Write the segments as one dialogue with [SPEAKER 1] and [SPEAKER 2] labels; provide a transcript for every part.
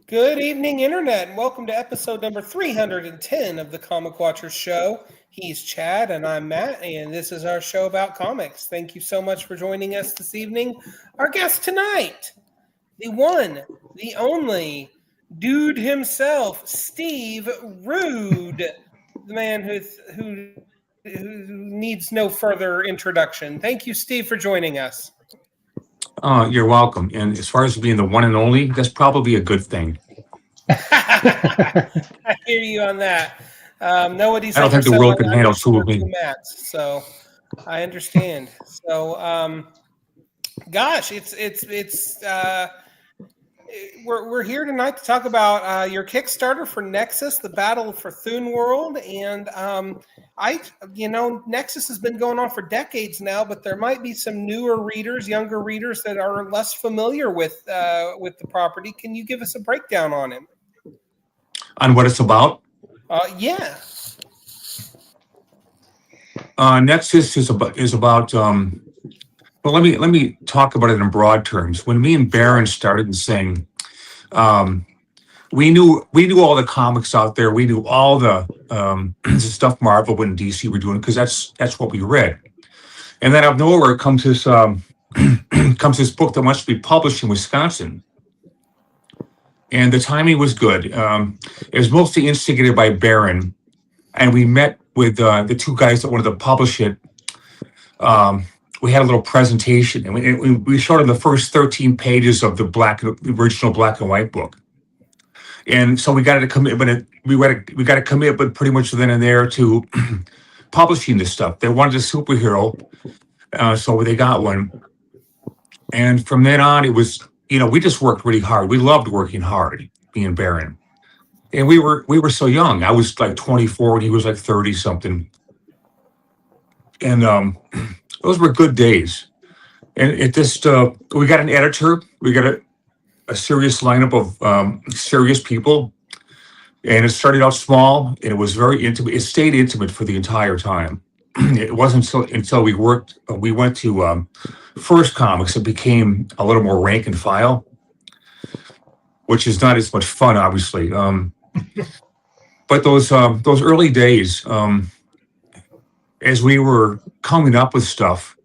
[SPEAKER 1] Good evening, Internet, and welcome to episode number 310 of the Comic Watchers Show. He's Chad, and I'm Matt, and this is our show about comics. Thank you so much for joining us this evening. Our guest tonight, the one, the only, dude himself, Steve Rude, the man who needs no further introduction. Thank you, Steve, for joining us.
[SPEAKER 2] You're welcome. And as far as being the one and only, that's probably a good thing.
[SPEAKER 1] I hear you on that. Nobody's
[SPEAKER 2] I don't think the world can handle two of me.
[SPEAKER 1] Mats, so I understand. So, gosh, we're here tonight to talk about your Kickstarter for Nexus, the battle for Thuneworld, and Nexus has been going on for decades now, but there might be some newer readers, younger readers that are less familiar with the property. Can you give us a breakdown on it?
[SPEAKER 2] On what it's about?
[SPEAKER 1] Yeah.
[SPEAKER 2] Nexus is about. Well, let me talk about it in broad terms. When me and Baron started saying, we knew all the comics out there. We knew all the stuff Marvel and DC were doing because that's what we read. And then out of nowhere comes this book that wants to be published in Wisconsin. And the timing was good. It was mostly instigated by Baron, and we met with the two guys that wanted to publish it. We had a little presentation, and we showed them the first 13 pages of the original black and white book. And so we got a commitment. We got a commitment pretty much then and there to publishing this stuff. They wanted a superhero, so they got one. And from then on, it was we just worked really hard. We loved working hard, me and Baron. And we were so young. I was like 24, and he was like 30 something. And those were good days. And it just we got an editor. We got a serious lineup of serious people, and it started out small, and it was very intimate. It stayed intimate for the entire time. It wasn't until we went to First Comics, it became a little more rank and file, which is not as much fun, obviously. But those early days, as we were coming up with stuff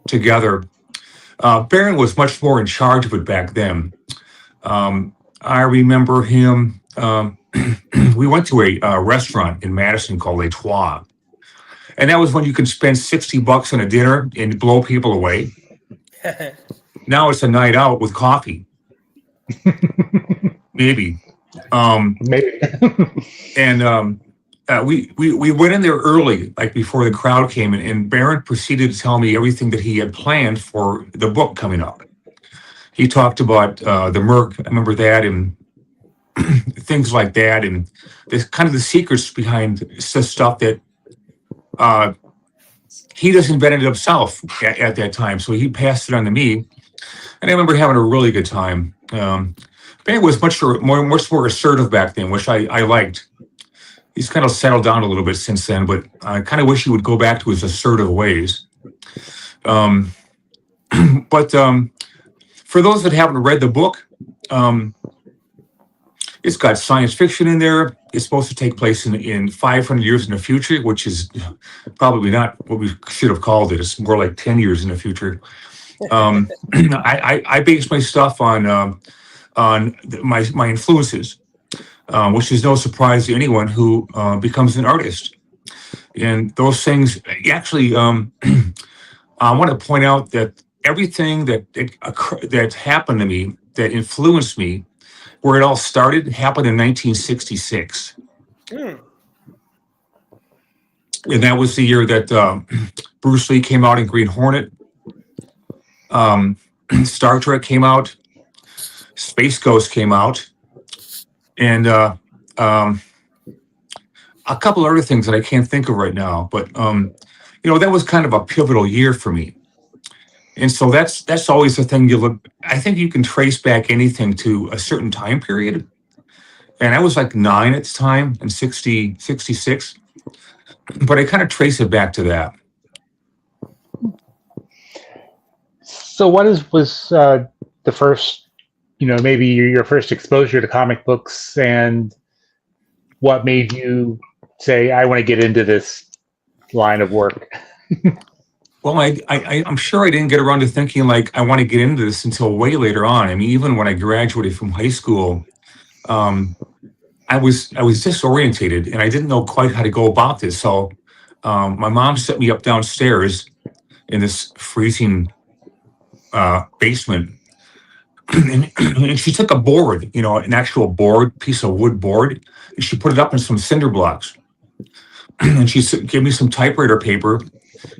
[SPEAKER 2] together, Baron was much more in charge of it back then. I remember him. We went to a restaurant in Madison called Les Trois, and that was when you could spend $60 on a dinner and blow people away. Now it's a night out with coffee, maybe.
[SPEAKER 3] Maybe.
[SPEAKER 2] And we went in there early, like before the crowd came in, and Baron proceeded to tell me everything that he had planned for the book coming up. He talked about the Merc, I remember that, and things like that, and the secrets behind the stuff that he just invented himself at that time. So he passed it on to me, and I remember having a really good time. Baron was much more assertive back then, which I liked. He's kind of settled down a little bit since then, but I kind of wish he would go back to his assertive ways. But for those that haven't read the book, it's got science fiction in there. It's supposed to take place in 500 years in the future, which is probably not what we should have called it. It's more like 10 years in the future. I base my stuff on my influences, which is no surprise to anyone who becomes an artist. And those things, actually, I want to point out that everything that happened to me, that influenced me, where it all started, happened in 1966. And that was the year that Bruce Lee came out in Green Hornet. Star Trek came out. Space Ghost came out. And a couple other things that I can't think of right now. But, that was kind of a pivotal year for me. And so that's always the thing you look. I think you can trace back anything to a certain time period. And I was like 9 at the time in 66. But I kind of trace it back to that.
[SPEAKER 3] So what was the first maybe your first exposure to comic books and what made you say, I want to get into this line of work?
[SPEAKER 2] Well, I'm sure I didn't get around to thinking like I want to get into this until way later on. I mean, even when I graduated from high school, I was disorientated and I didn't know quite how to go about this. So my mom set me up downstairs in this freezing basement, and she took a board, an actual board, piece of wood board, and she put it up in some cinder blocks. And she gave me some typewriter paper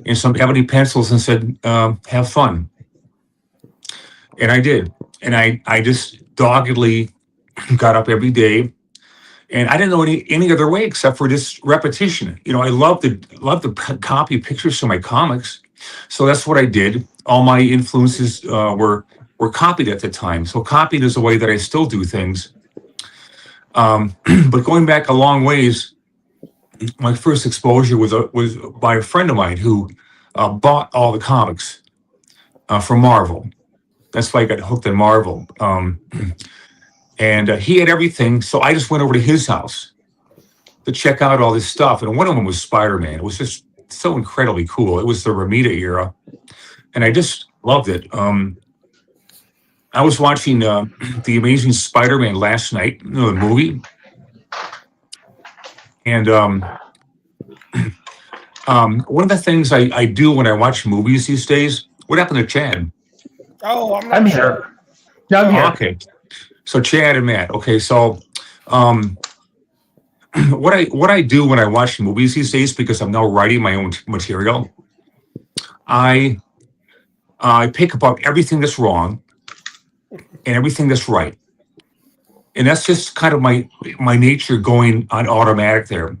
[SPEAKER 2] and some ebony pencils and said, have fun. And I did. And I just doggedly got up every day. And I didn't know any other way except for just repetition. I love to copy pictures from my comics. So that's what I did. All my influences were copied at the time. So copied is a way that I still do things. But going back a long ways, my first exposure was by a friend of mine who bought all the comics from Marvel. That's why I got hooked on Marvel. And he had everything, so I just went over to his house to check out all this stuff. And one of them was Spider-Man. It was just so incredibly cool. It was the Romita era, and I just loved it. I was watching The Amazing Spider-Man last night, the movie. And one of the things I do when I watch movies these days, what happened to Chad?
[SPEAKER 1] Oh,
[SPEAKER 3] I'm here. No, I'm here.
[SPEAKER 2] Okay. So Chad and Matt. Okay, so what I do when I watch movies these days, because I'm now writing my own material, I pick apart everything that's wrong and everything that's right. And that's just kind of my nature going on automatic there.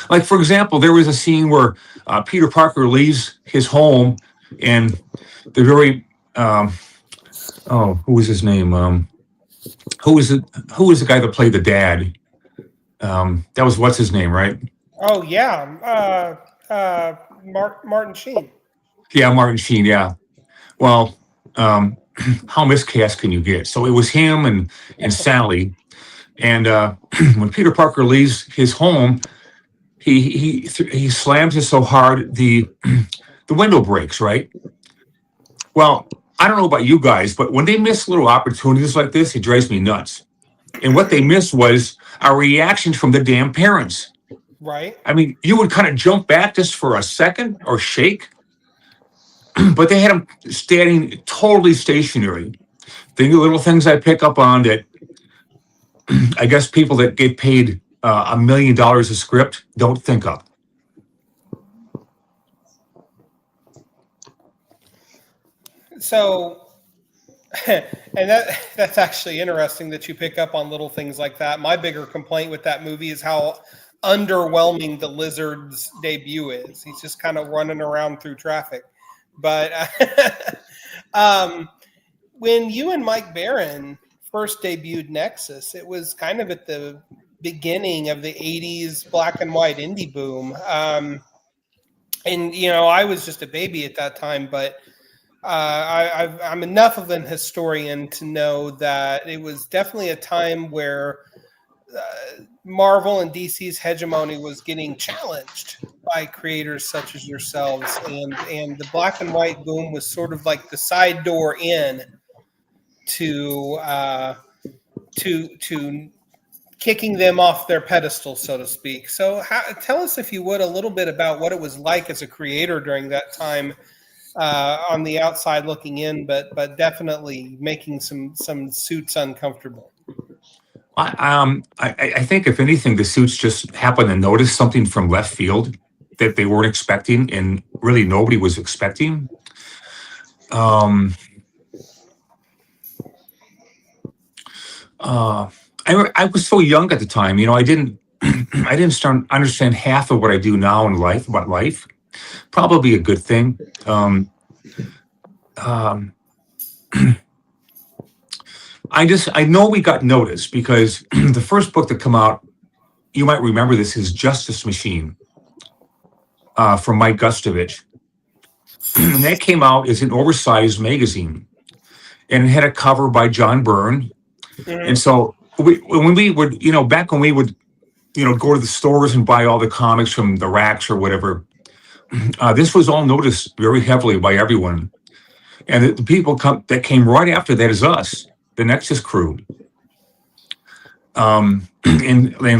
[SPEAKER 2] Like, for example, there was a scene where Peter Parker leaves his home and the very who was his name? Who was the guy that played the dad? That was what's his name, right?
[SPEAKER 1] Oh yeah, Martin Sheen.
[SPEAKER 2] Yeah, Martin Sheen. Yeah. Well, how miscast can you get? So it was him and Sally, and when Peter Parker leaves his home, he slams it so hard the window breaks, right? Well, I don't know about you guys, but when they miss little opportunities like this, it drives me nuts. And what they missed was a reaction from the damn parents.
[SPEAKER 1] Right.
[SPEAKER 2] I mean, you would kind of jump back just for a second or shake, but they had them standing totally stationary. The little things I pick up on that I guess people that get paid $1 million a script don't think of.
[SPEAKER 1] So, and that's actually interesting that you pick up on little things like that. My bigger complaint with that movie is how underwhelming the Lizard's debut is. He's just kind of running around through traffic. But when you and Mike Barron first debuted Nexus, it was kind of at the beginning of the 80s black and white indie boom. And, I was just a baby at that time, but I'm enough of an historian to know that it was definitely a time where Marvel and DC's hegemony was getting challenged by creators such as yourselves, and the black and white boom was sort of like the side door in to kicking them off their pedestal, so to speak. So tell us, if you would, a little bit about what it was like as a creator during that time, on the outside looking in, but definitely making some suits uncomfortable.
[SPEAKER 2] I think if anything, the suits just happened to notice something from left field that they weren't expecting, and really nobody was expecting. I was so young at the time, I didn't understand half of what I do now in life about life. Probably a good thing. I know we got noticed because the first book to come out, you might remember this, is Justice Machine from Mike Gustovich. And that came out as an oversized magazine. and it had a cover by John Byrne. And so when we would, back when we would, go to the stores and buy all the comics from the racks or whatever, this was all noticed very heavily by everyone. And the people that came right after that is us, the Nexus crew. And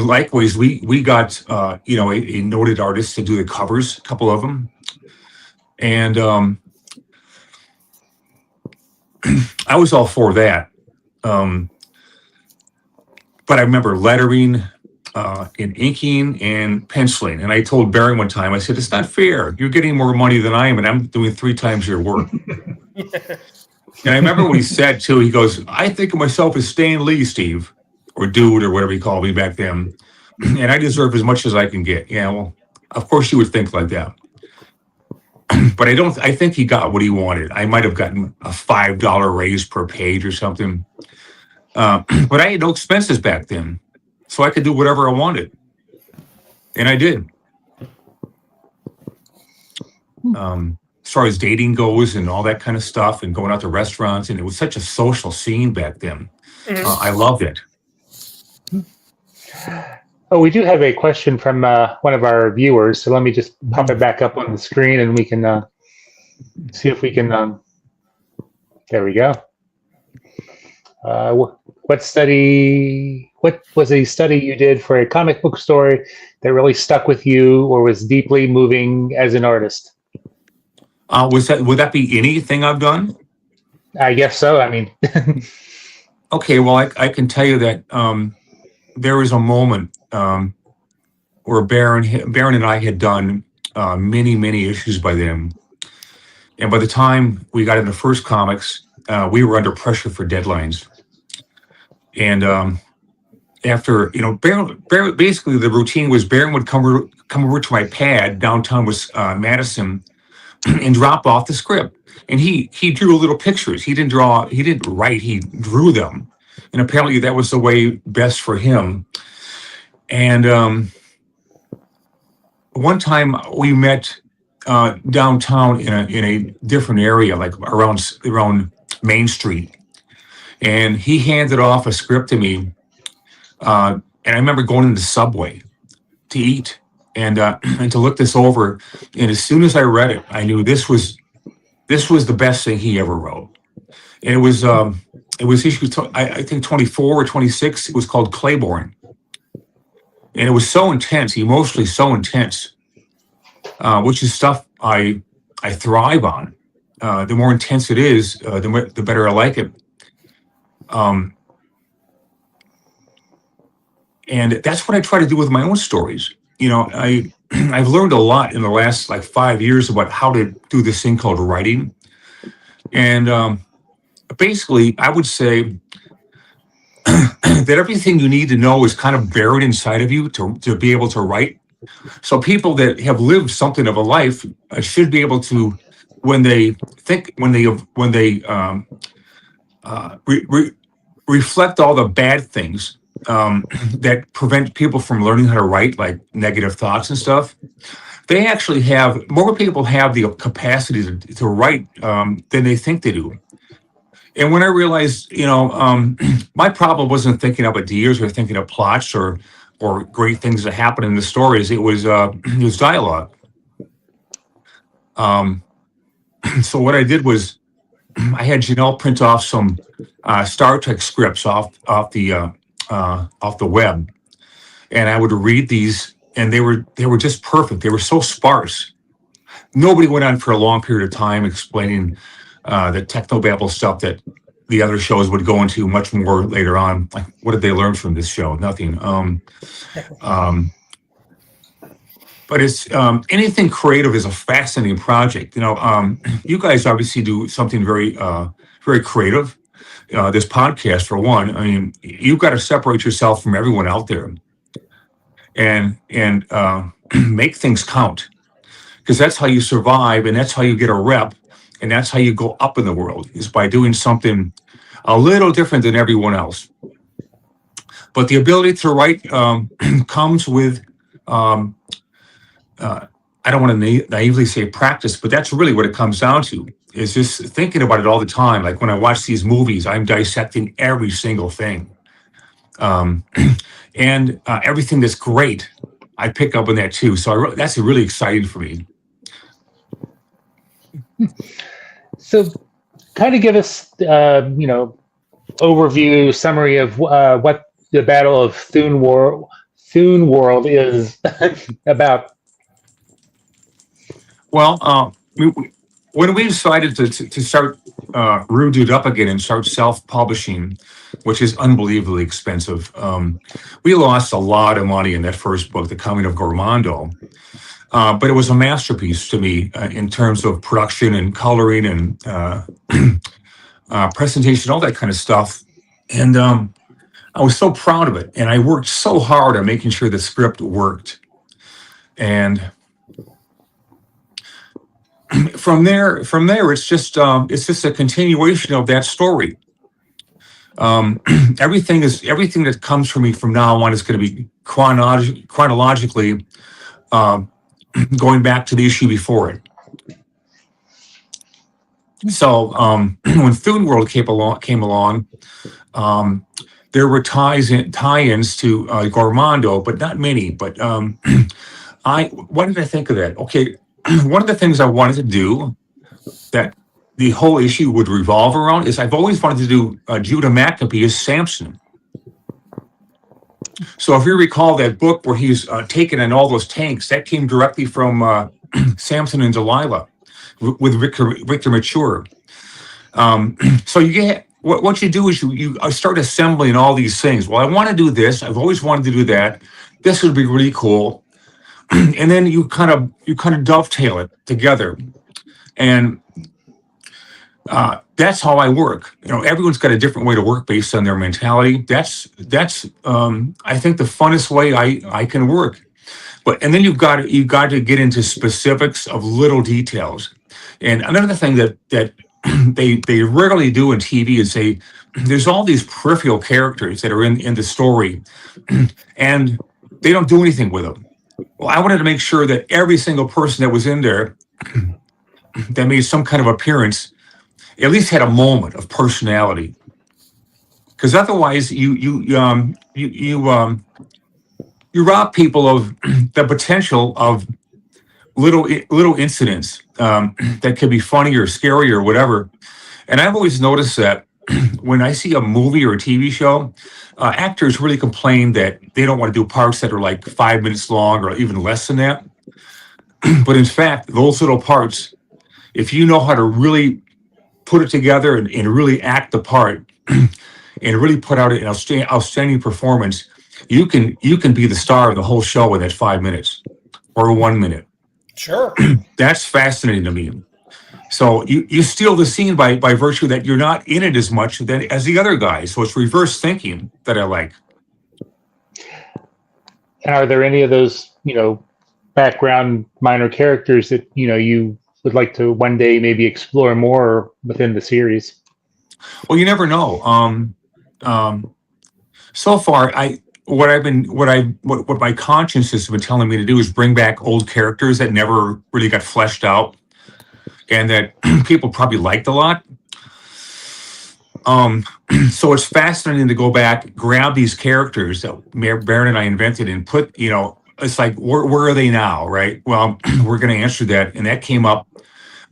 [SPEAKER 2] likewise, we got, a noted artist to do the covers, a couple of them. And I was all for that. But I remember lettering, and inking and penciling. And I told Barry one time, I said, it's not fair. You're getting more money than I am, and I'm doing 3 times your work. And I remember what he said, too. He goes, I think of myself as Stan Lee, Steve, or dude, or whatever he called me back then. And I deserve as much as I can get. Yeah, well, of course you would think like that. But I think he got what he wanted. I might have gotten a $5 raise per page or something. But I had no expenses back then, so I could do whatever I wanted. And I did. As far as dating goes and all that kind of stuff and going out to restaurants, and it was such a social scene back then. I loved it.
[SPEAKER 3] Oh, we do have a question from one of our viewers, so let me just pop it back up on the screen and we can see if we can. There we go. What was a study you did for a comic book story that really stuck with you or was deeply moving as an artist?
[SPEAKER 2] Would that be anything I've done?
[SPEAKER 3] I guess so. I mean,
[SPEAKER 2] okay. Well, I can tell you that there was a moment where Baron and I had done many issues by then, and by the time we got into first comics, we were under pressure for deadlines. And after, Baron, basically the routine was Baron would come over to my pad downtown was Madison and drop off the script. And he drew little pictures. He didn't write, he drew them. And apparently that was the way best for him. And one time we met downtown in a different area, like around Main Street. And he handed off a script to me. And I remember going into Subway to eat and to look this over. And as soon as I read it, I knew this was the best thing he ever wrote. And it was issue, I think 24 or 26. It was called Claiborne. And it was so intense, emotionally so intense, which is stuff I thrive on. The more intense it is, the better I like it. And that's what I try to do with my own stories. I've learned a lot in the last 5 years about how to do this thing called writing. And basically, I would say that everything you need to know is kind of buried inside of you to be able to write. So people that have lived something of a life should be able to, when they reflect all the bad things that prevent people from learning how to write, like negative thoughts and stuff. They actually more people have the capacity to write than they think they do. And when I realized, my problem wasn't thinking up ideas or thinking of plots or great things that happen in the stories. It was dialogue. So what I did was I had Janelle print off some Star Trek scripts off the web, and I would read these, and they were just perfect. They were so sparse. Nobody went on for a long period of time explaining the technobabble stuff that the other shows would go into much more later on. Like, what did they learn from this show? Nothing. But it's anything creative is a fascinating project. You guys obviously do something very, very creative. This podcast, for one, I mean, you've got to separate yourself from everyone out there, and make things count, because that's how you survive, and that's how you get a rep, and that's how you go up in the world, is by doing something a little different than everyone else. But the ability to write comes with, I don't want to naively say practice, but that's really what it comes down to. is just thinking about it all the time. Like when I watch these movies, I'm dissecting every single thing. Um, and everything that's great, I pick up on that too. So that's really exciting for me.
[SPEAKER 3] So, kind of give us, overview, summary of what the Battle of Thuneworld is about.
[SPEAKER 2] Well, when we decided to start Rude Dude up again and start self-publishing, which is unbelievably expensive, we lost a lot of money in that first book, The Coming of Gormando. But it was a masterpiece to me in terms of production and coloring and presentation, all that kind of stuff. And I was so proud of it. And I worked so hard on making sure the script worked. And from there, it's just a continuation of that story. Everything that comes from me from now on is going to be chronologically going back to the issue before it. So when Thuneworld came along, there were tie-ins to Gormando, but not many. But what did I think of that? Okay, one of the things I wanted to do that the whole issue would revolve around is I've always wanted to do Judah Maccabee as Samson. So if you recall that book where he's taken in all those tanks, that came directly from Samson and Delilah with Victor Mature. So you get what you do is you start assembling all these things. Well, I want to do this. I've always wanted to do that. This would be really cool. And then you kind of dovetail it together, and that's how I work. Everyone's got a different way to work based on their mentality. That's I think the funnest way I can work. And then you've got to get into specifics of little details. And another thing that they rarely do in TV is there's all these peripheral characters that are in the story, and they don't do anything with them. Well, I wanted to make sure that every single person that was in there that made some kind of appearance at least had a moment of personality, because otherwise you rob people of the potential of little incidents that could be funny or scary or whatever. And I've always noticed that when I see a movie or a TV show, actors really complain that they don't want to do parts that are like 5 minutes long or even less than that. But in fact, those little parts, if you know how to really put it together and really act the part and really put out an outstanding performance, you can be the star of the whole show in that 5 minutes or 1 minute.
[SPEAKER 1] Sure.
[SPEAKER 2] That's fascinating to me. So you steal the scene by virtue that you're not in it as much as the other guys. So it's reverse thinking that I like.
[SPEAKER 3] And are there any of those, background minor characters that, you would like to one day maybe explore more within the series?
[SPEAKER 2] Well, you never know. So far, what my conscience has been telling me to do is bring back old characters that never really got fleshed out and that people probably liked a lot. So it's fascinating to go back, grab these characters that Baron and I invented and put, it's like, where are they now, right? Well, we're going to answer that. And that came up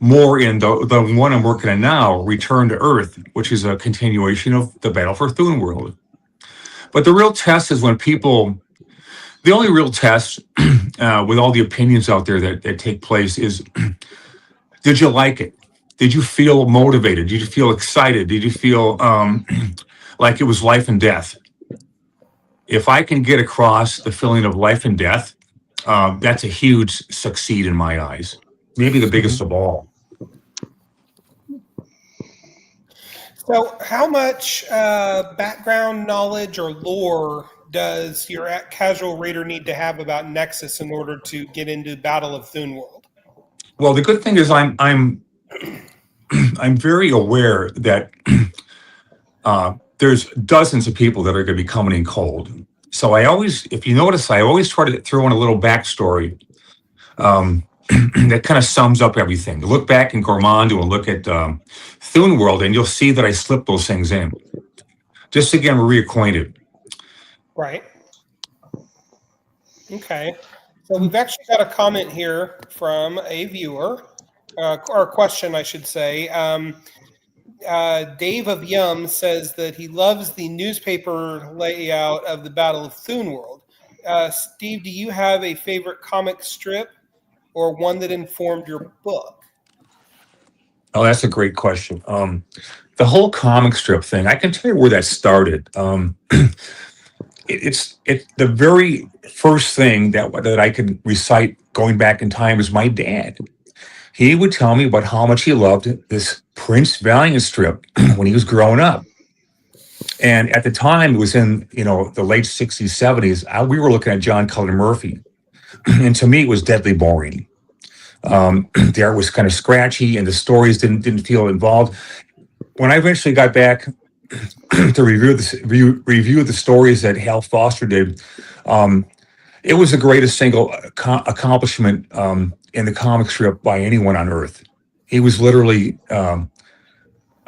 [SPEAKER 2] more in the one I'm working on now, Return to Earth, which is a continuation of the Battle for Thuneworld. But the real test is the only real test with all the opinions out there that take place is, did you like it? Did you feel motivated? Did you feel excited? Did you feel like it was life and death? If I can get across the feeling of life and death, that's a huge succeed in my eyes. Maybe the biggest of all.
[SPEAKER 1] So how much background knowledge or lore does your casual reader need to have about Nexus in order to get into Battle of Thuneworld?
[SPEAKER 2] Well, the good thing is I'm very aware that there's dozens of people that are going to be coming in cold. So if you notice, I always try to throw in a little backstory that kind of sums up everything. Look back in Gormando and look at Thuneworld, and you'll see that I slipped those things in. Just again, we're reacquainted.
[SPEAKER 1] Right. Okay. So we've actually got a comment here from a viewer, or a question, I should say. Dave of Yum says that he loves the newspaper layout of the Battle of Thuneworld. Steve, do you have a favorite comic strip or one that informed your book?
[SPEAKER 2] Oh, that's a great question. The whole comic strip thing, I can tell you where that started. It's the very first thing that I could recite going back in time is my dad. He would tell me about how much he loved this Prince Valiant strip when he was growing up. And at the time, it was in the late 60s, 70s. We were looking at John Cullen Murphy. And to me, it was deadly boring. The art was kind of scratchy and the stories didn't feel involved. When I eventually got back to review the stories that Hal Foster did, it was the greatest single accomplishment in the comic strip by anyone on Earth. He was literally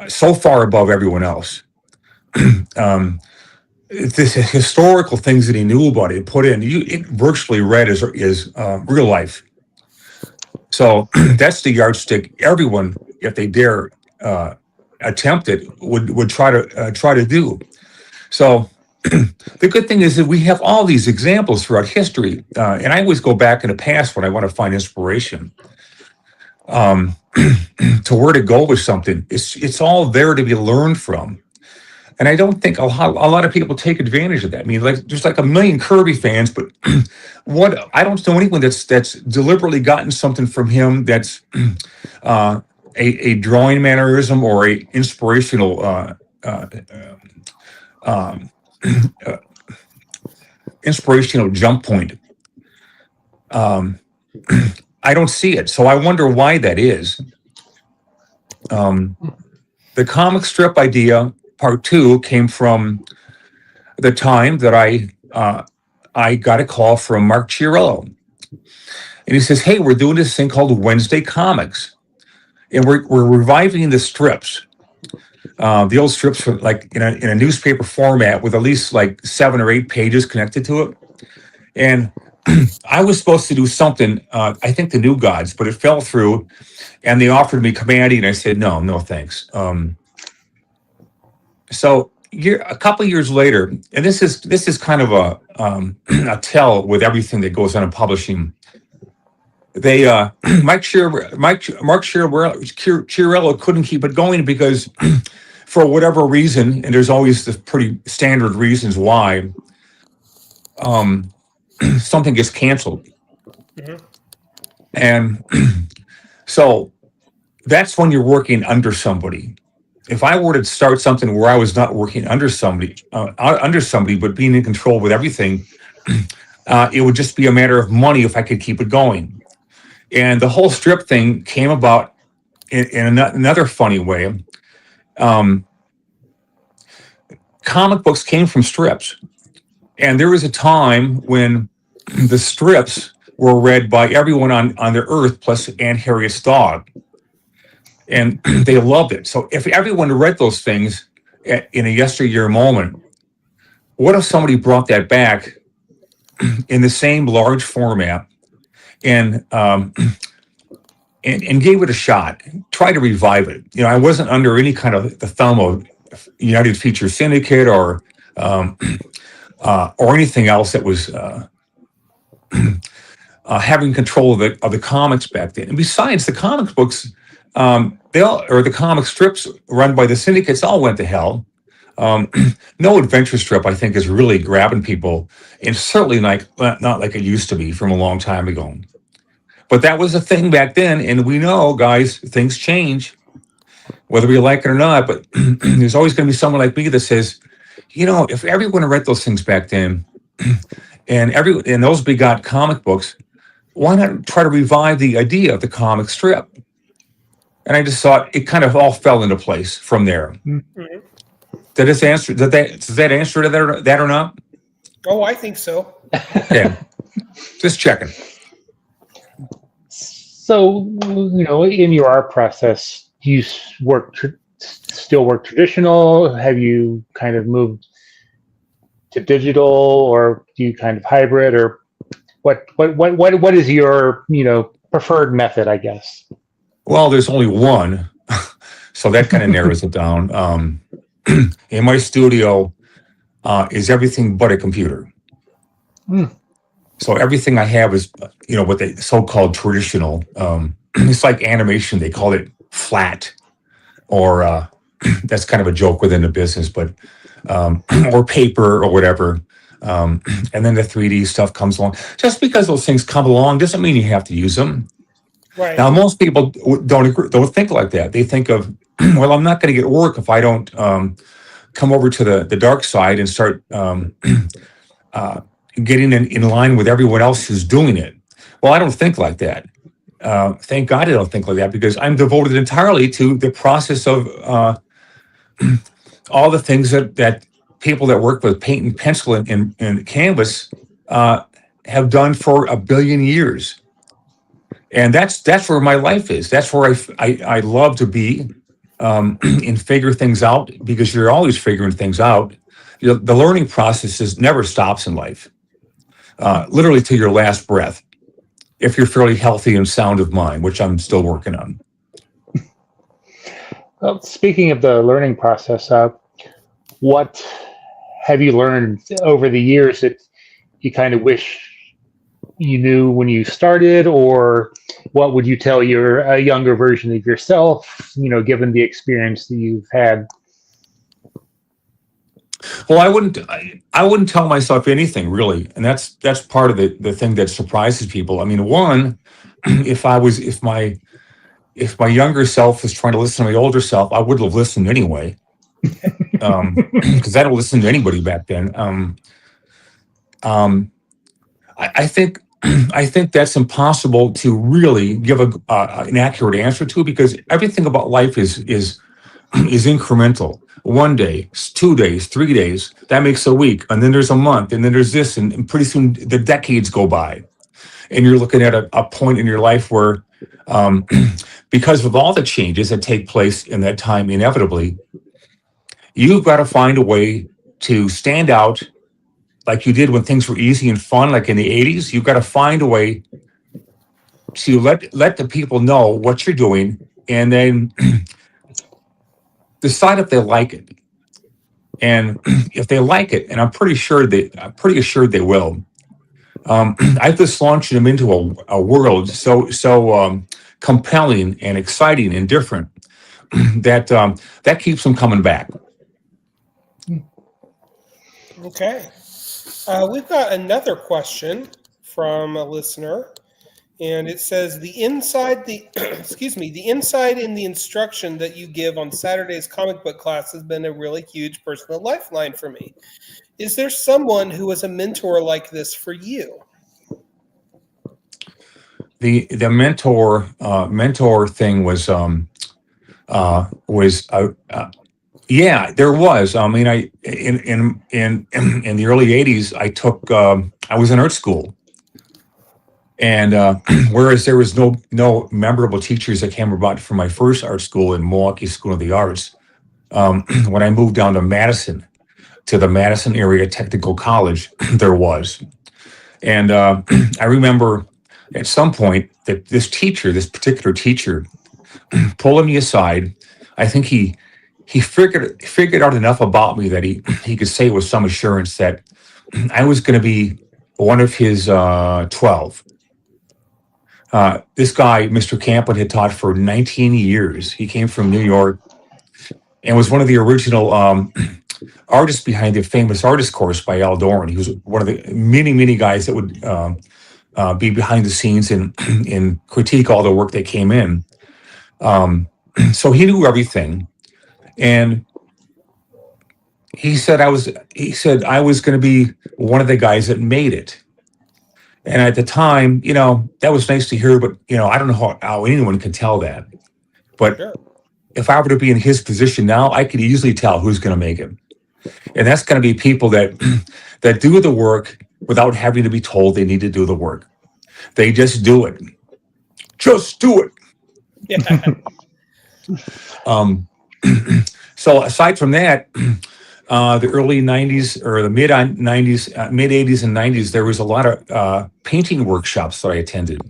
[SPEAKER 2] so far above everyone else. This historical things that he knew about it put in, it virtually read as real life. So that's the yardstick everyone, if they dare attempt it, would try to do. So the good thing is that we have all these examples throughout history, and I always go back in the past when I want to find inspiration to where to go with something. It's all there to be learned from. And I don't think a lot of people take advantage of that. I mean, there's like a million Kirby fans, but I don't know anyone that's deliberately gotten something from him that's a drawing mannerism or a inspirational inspirational jump point. I don't see it, so I wonder why that is. The comic strip idea. Part 2 came from the time that I got a call from Mark Chiarello. And he says, hey, we're doing this thing called Wednesday Comics. And we're reviving the strips. The old strips were like in a newspaper format with at least like 7 or 8 pages connected to it. And I was supposed to do something, I think the New Gods, but it fell through. And they offered me Commandy, and I said, no thanks. So a couple of years later, and this is kind of a tell with everything that goes on in publishing. They Mark Chiarello couldn't keep it going because for whatever reason, and there's always the pretty standard reasons why, something gets canceled. Mm-hmm. And so that's when you're working under somebody. If I were to start something where I was not working under somebody, but being in control with everything, it would just be a matter of money if I could keep it going. And the whole strip thing came about in another funny way. Comic books came from strips. And there was a time when the strips were read by everyone on the earth plus Aunt Harriet's dog. And they loved it. So if everyone read those things in a yesteryear moment, what if somebody brought that back in the same large format and gave it a shot, try to revive it? I wasn't under any kind of the thumb of United Feature Syndicate or anything else that was having control of the comics back then. And besides, the comic books, the comic strips run by the syndicates all went to hell. No adventure strip, I think, is really grabbing people, and certainly not like it used to be from a long time ago. But that was a thing back then, and we know, guys, things change, whether we like it or not. But there's always going to be someone like me that says, if everyone read those things back then, and those begot comic books, why not try to revive the idea of the comic strip? And I just thought it kind of all fell into place from there. Mm-hmm. Did that answer that or not?
[SPEAKER 1] Oh, I think so.
[SPEAKER 2] Yeah. Just checking.
[SPEAKER 3] So, in your art process, do you still work traditional? Have you kind of moved to digital, or do you kind of hybrid, or what is your preferred method, I guess?
[SPEAKER 2] Well, there's only one, so that kind of narrows it down. In my studio is everything but a computer.
[SPEAKER 3] Hmm.
[SPEAKER 2] So everything I have is, what they so-called traditional. It's like animation; they call it flat, or that's kind of a joke within the business, but or paper or whatever. And then the 3D stuff comes along. Just because those things come along doesn't mean you have to use them.
[SPEAKER 1] Right.
[SPEAKER 2] Now, most people don't think like that. They think of, well, I'm not going to get work if I don't come over to the dark side and start getting in line with everyone else who's doing it. Well, I don't think like that. Thank God I don't think like that, because I'm devoted entirely to the process of all the things that people that work with paint and pencil and canvas have done for a billion years. And that's where my life is. That's where I love to be and figure things out, because you're always figuring things out. The learning process never stops in life, literally to your last breath, if you're fairly healthy and sound of mind, which I'm still working on.
[SPEAKER 3] Well, speaking of the learning process, what have you learned over the years that you kind of wish you knew when you started, or what would you tell a younger version of yourself, given the experience that you've had?
[SPEAKER 2] Well, I wouldn't tell myself anything really, and that's part of the thing that surprises people. I mean, one, if my younger self was trying to listen to my older self, I would have listened anyway, because I don't listen to anybody back then. I think that's impossible to really give an accurate answer to, because everything about life is incremental. 1 day, 2 days, 3 days, that makes a week, and then there's a month, and then there's this, and pretty soon the decades go by, and you're looking at a point in your life where, because of all the changes that take place in that time, inevitably, you've got to find a way to stand out like you did when things were easy and fun, like in the 80s. You've got to find a way to let the people know what you're doing, and then decide if they like it. And if they like it, and I'm pretty assured they will, I've just launched them into a world so compelling and exciting and different that keeps them coming back.
[SPEAKER 1] Okay. We've got another question from a listener, and it says the inside in the instruction that you give on Saturday's comic book class has been a really huge personal lifeline for me. Is there someone who was a mentor like this for you?
[SPEAKER 2] The mentor thing was yeah, there was. I mean, in the early 80s, I was in art school, and whereas there was no memorable teachers that came about from my first art school in Milwaukee School of the Arts, when I moved down to Madison, to the Madison Area Technical College, there was. And I remember at some point that this particular teacher, pulling me aside, I think he figured out enough about me that he could say with some assurance that I was going to be one of his 12. This guy, Mr. Camplin, had taught for 19 years. He came from New York and was one of the original artists behind the famous artist course by Al Doran. He was one of the many guys that would be behind the scenes and critique all the work that came in. So he knew everything. And he said I was going to be one of the guys that made it. And at the time, that was nice to hear, but I don't know how anyone can tell that. But
[SPEAKER 1] Sure.
[SPEAKER 2] If I were to be in his position now, I could easily tell who's going to make it. And that's going to be people that do the work without having to be told they need to do the work. They just do it. Just do it.
[SPEAKER 1] Yeah.
[SPEAKER 2] So aside from that, the early 90s or the mid 90s, mid 80s and 90s, there was a lot of painting workshops that I attended.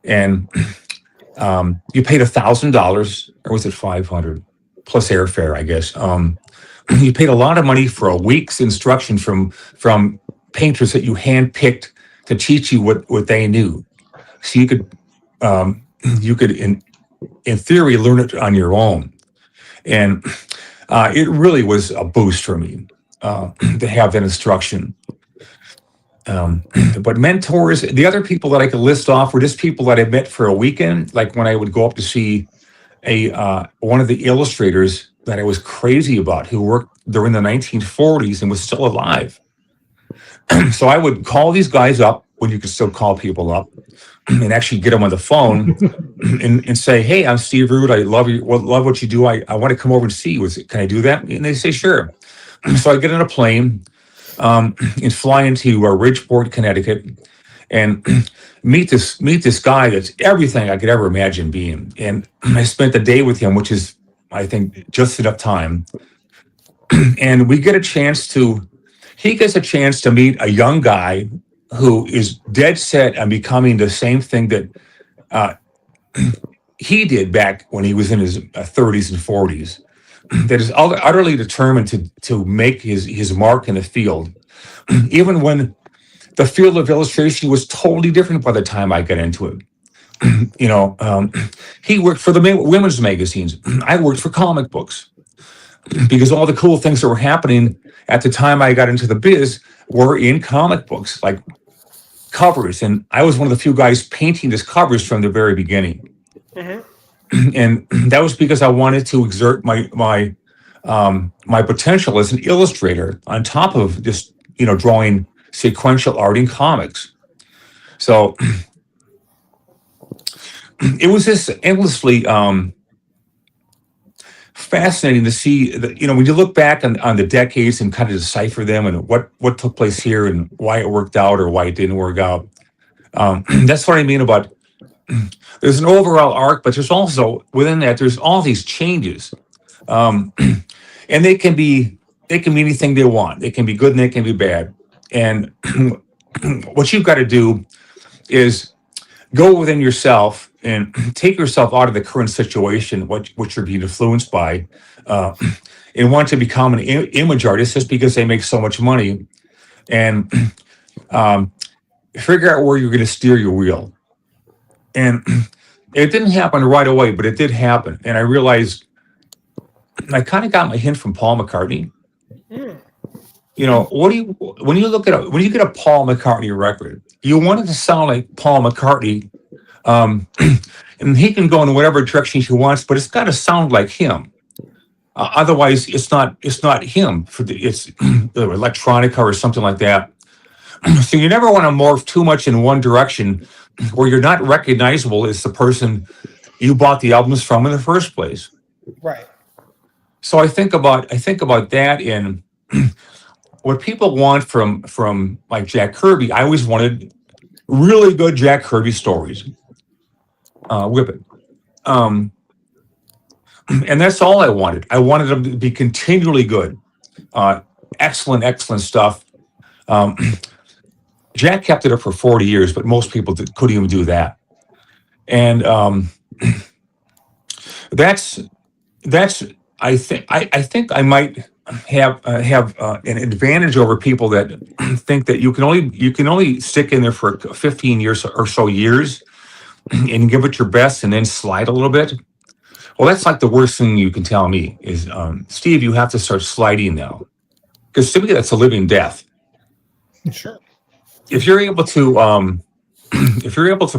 [SPEAKER 2] And you paid $1,000, or was it 500 plus airfare, I guess. You paid a lot of money for a week's instruction from painters that you handpicked to teach you what they knew. So you could in theory learn it on your own. And it really was a boost for me to have that instruction. But mentors, the other people that I could list off were just people that I met for a weekend. Like when I would go up to see one of the illustrators that I was crazy about, who worked during the 1940s and was still alive. So I would call these guys up when you could still call people up, and actually get them on the phone and say, "Hey, I'm Steve Root. I love you. Love what you do. I want to come over and see you. Can I do that?" And they say, "Sure." So I get on a plane and fly into Ridgeport, Connecticut, and meet this guy that's everything I could ever imagine being. And I spent the day with him, which is, I think, just enough time. And he gets a chance to meet a young guy who is dead set on becoming the same thing that he did back when he was in his 30s and 40s. That is utterly determined to make his mark in the field, even when the field of illustration was totally different by the time I got into it. He worked for the women's magazines. I worked for comic books, because all the cool things that were happening at the time I got into the biz were in comic books, like covers. And I was one of the few guys painting his covers from the very beginning.
[SPEAKER 1] Mhm.
[SPEAKER 2] And that was because I wanted to exert my potential as an illustrator on top of just, drawing sequential art in comics. So it was just endlessly fascinating to see that, when you look back on the decades and kind of decipher them and what took place here and why it worked out or why it didn't work out. That's what I mean about, there's an overall arc, but there's also within that, there's all these changes. And they can be anything they want. They can be good and they can be bad. And what you've got to do is go within yourself and take yourself out of the current situation, what you're being influenced by, and want to become an image artist just because they make so much money, and figure out where you're going to steer your wheel. And it didn't happen right away, but it did happen. And I realized I kind of got my hint from Paul McCartney.
[SPEAKER 1] Mm.
[SPEAKER 2] When you get a Paul McCartney record, you want it to sound like Paul McCartney, and he can go in whatever direction he wants, but it's got to sound like him. Otherwise, it's not him. It's electronica or something like that. So you never want to morph too much in one direction, where you're not recognizable as the person you bought the albums from in the first place.
[SPEAKER 1] Right.
[SPEAKER 2] So I think about that in what people want from like Jack Kirby. I always wanted really good Jack Kirby stories. Whip it. And that's all I wanted. I wanted them to be continually good. Excellent stuff. Jack kept it up for 40 years, but most people couldn't even do that. And that's I think I might have an advantage over people that think that you can only stick in there for 15 years or so years and give it your best and then slide a little bit. Well, that's like the worst thing you can tell me is, Steve, you have to start sliding now, because to me that's a living death.
[SPEAKER 1] Sure.
[SPEAKER 2] If you're able to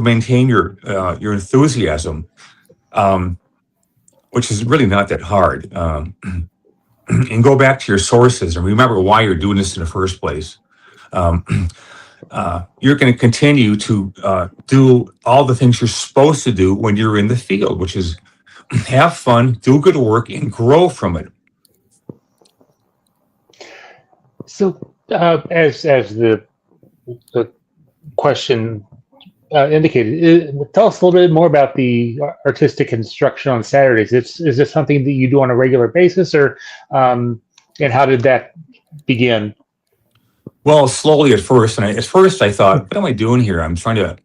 [SPEAKER 2] maintain your enthusiasm, which is really not that hard, and go back to your sources and remember why you're doing this in the first place, you're going to continue to do all the things you're supposed to do when you're in the field, which is have fun, do good work, and grow from it.
[SPEAKER 3] So, as the question indicated. Tell us a little bit more about the artistic instruction on Saturdays. Is this something that you do on a regular basis, or and how did that begin?
[SPEAKER 2] Well, slowly at first, and at first I thought, what am I doing here? I'm trying to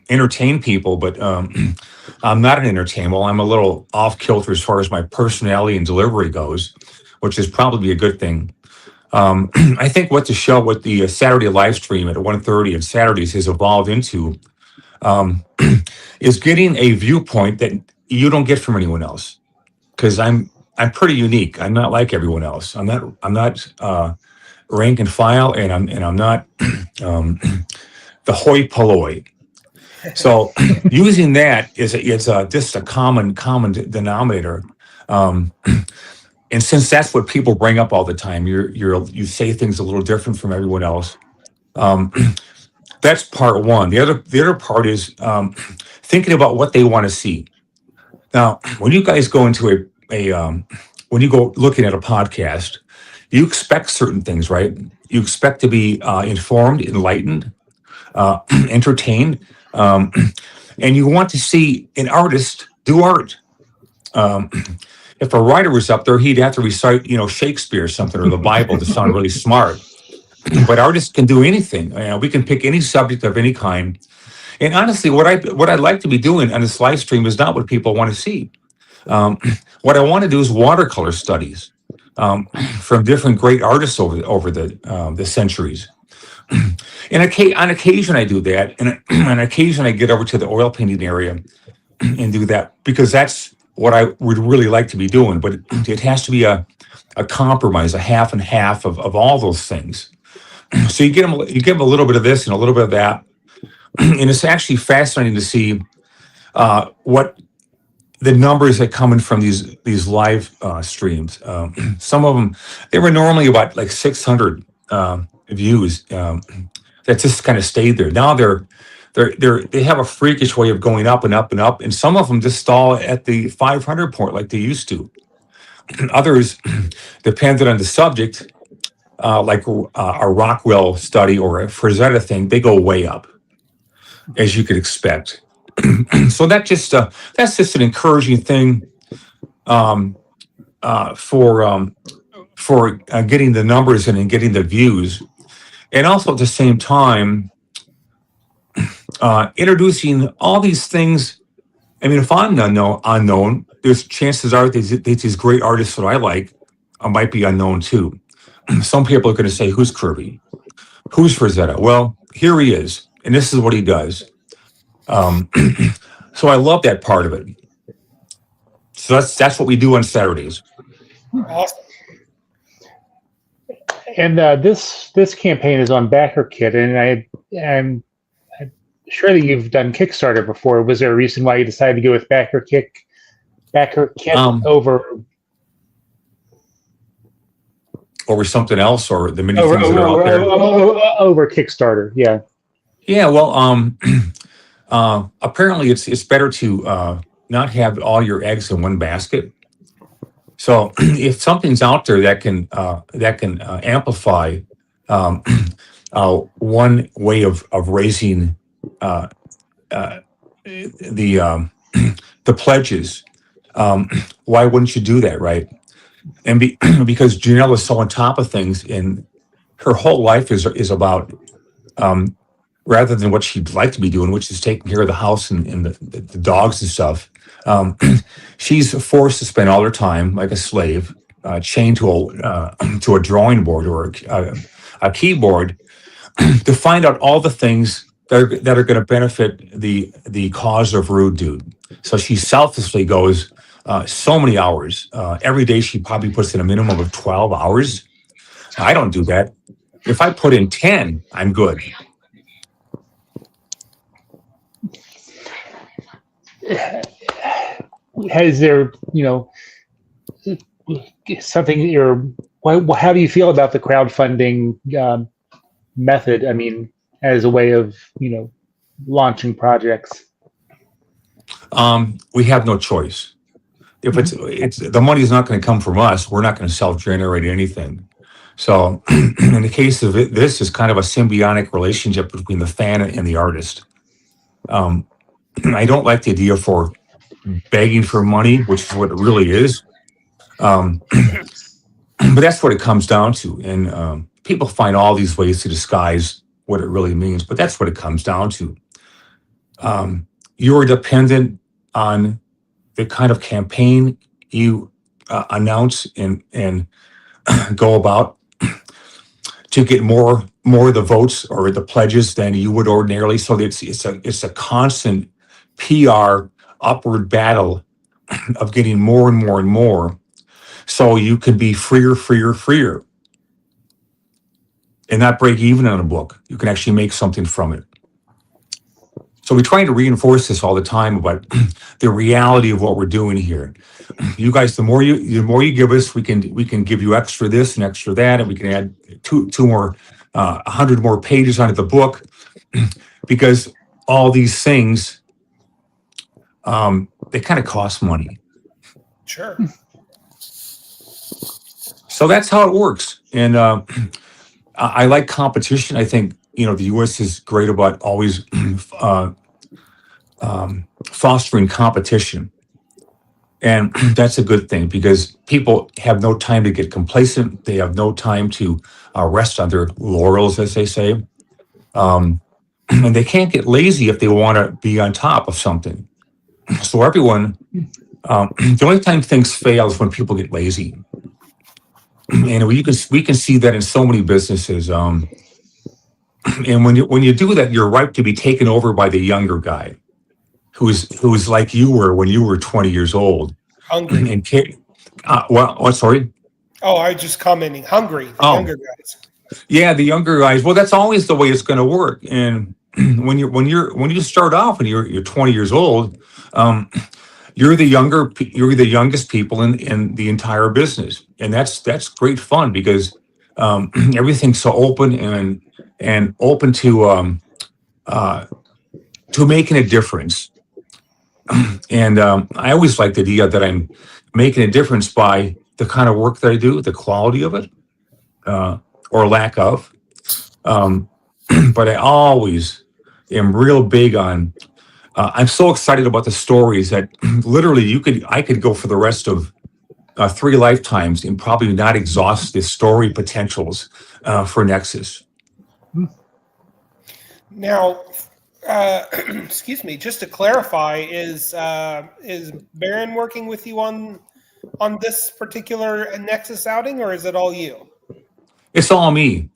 [SPEAKER 2] entertain people, but I'm not an entertainer. Well, I'm a little off kilter as far as my personality and delivery goes, which is probably a good thing. I think what the Saturday live stream at 1:30 on Saturdays has evolved into is getting a viewpoint that you don't get from anyone else. Because I'm pretty unique. I'm not like everyone else. I'm not rank and file, and I'm not the hoi polloi. So using that is just a common denominator. And since that's what people bring up all the time, you say things a little different from everyone else. That's part one. The other part is thinking about what they want to see. Now, when you guys go into when you go looking at a podcast, you expect certain things, right? You expect to be informed, enlightened, entertained, and you want to see an artist do art. If a writer was up there, he'd have to recite, Shakespeare or something, or the Bible to sound really smart. But artists can do anything. We can pick any subject of any kind. And honestly, what I'd like to be doing on this live stream is not what people want to see. What I want to do is watercolor studies from different great artists over the centuries. And on occasion I do that, and on occasion I get over to the oil painting area and do that, because that's what I would really like to be doing. But it has to be a compromise, a half and half of all those things. So you give them a little bit of this and a little bit of that, and it's actually fascinating to see what the numbers that come in from these live streams. Some of them, they were normally about like 600 views that just kind of stayed there. Now they have a freakish way of going up and up and up, and some of them just stall at the 500 point like they used to. Others, depending on the subject, like a Rockwell study or a Frazetta thing, they go way up, as you could expect. So that's just an encouraging thing for getting the numbers in and getting the views, and also at the same time introducing all these things. I mean, if I'm unknown, there's chances are that these great artists that I like might be unknown too. Some people are going to say, "Who's Kirby? Who's Frazetta?" Well, here he is, and this is what he does. So I love that part of it. So that's what we do on Saturdays.
[SPEAKER 1] Awesome.
[SPEAKER 3] And this campaign is on BackerKit, and I'm sure that you've done Kickstarter before. Was there a reason why you decided to go with BackerKit
[SPEAKER 2] over something else, or the many things that are out there?
[SPEAKER 3] Over Kickstarter, yeah.
[SPEAKER 2] Yeah, well, apparently it's better to not have all your eggs in one basket. So if something's out there that can amplify one way of raising the pledges, why wouldn't you do that, right? And because Janelle is so on top of things, and her whole life is about rather than what she'd like to be doing, which is taking care of the house and the dogs and stuff. She's forced to spend all her time like a slave, chained to a drawing board or a keyboard to find out all the things that are going to benefit the cause of Rude Dude. So she selflessly goes so many hours. Every day she probably puts in a minimum of 12 hours. I don't do that. If I put in 10, I'm good.
[SPEAKER 3] Has there, something how do you feel about the crowdfunding method? I mean, as a way of, launching projects?
[SPEAKER 2] We have no choice. If it's the money is not going to come from us, we're not going to self-generate anything. So in the case of this is kind of a symbiotic relationship between the fan and the artist. I don't like the idea for begging for money, which is what it really is. Um, but that's what it comes down to. And people find all these ways to disguise what it really means, but that's what it comes down to. You are dependent on the kind of campaign you announce and go about to get more of the votes or the pledges than you would ordinarily. So it's a constant PR upward battle of getting more and more and more, so you can be freer, and not break even on a book. You can actually make something from it. So we try to reinforce this all the time about the reality of what we're doing here. You guys, the more you give us, we can give you extra this and extra that, and we can add two more, 100 more pages onto the book, because all these things, they kind of cost money.
[SPEAKER 1] Sure.
[SPEAKER 2] So that's how it works. And I like competition. I think, the U.S. is great about always fostering competition. And that's a good thing, because people have no time to get complacent. They have no time to rest on their laurels, as they say. And they can't get lazy if they want to be on top of something. So everyone, the only time things fail is when people get lazy. And we can see that in so many businesses. And when you do that, you're ripe to be taken over by the younger guy, who's like you were when you were 20 years old.
[SPEAKER 1] Hungry.
[SPEAKER 2] And sorry.
[SPEAKER 1] Oh, I was just commenting. Hungry. The younger guys.
[SPEAKER 2] Yeah, the younger guys. Well, that's always the way it's going to work. And when you start off and you're 20 years old, you're the youngest people in the entire business, and that's great fun, because everything's so open and open to making a difference. And I always like the idea that I'm making a difference by the kind of work that I do, the quality of it, or lack of. But I always am real big on. I'm so excited about the stories that literally I could go for the rest of 3 lifetimes and probably not exhaust the story potentials for Nexus.
[SPEAKER 1] Now, excuse me, just to clarify, is Baron working with you on this particular Nexus outing, or is it all you?
[SPEAKER 2] It's all me.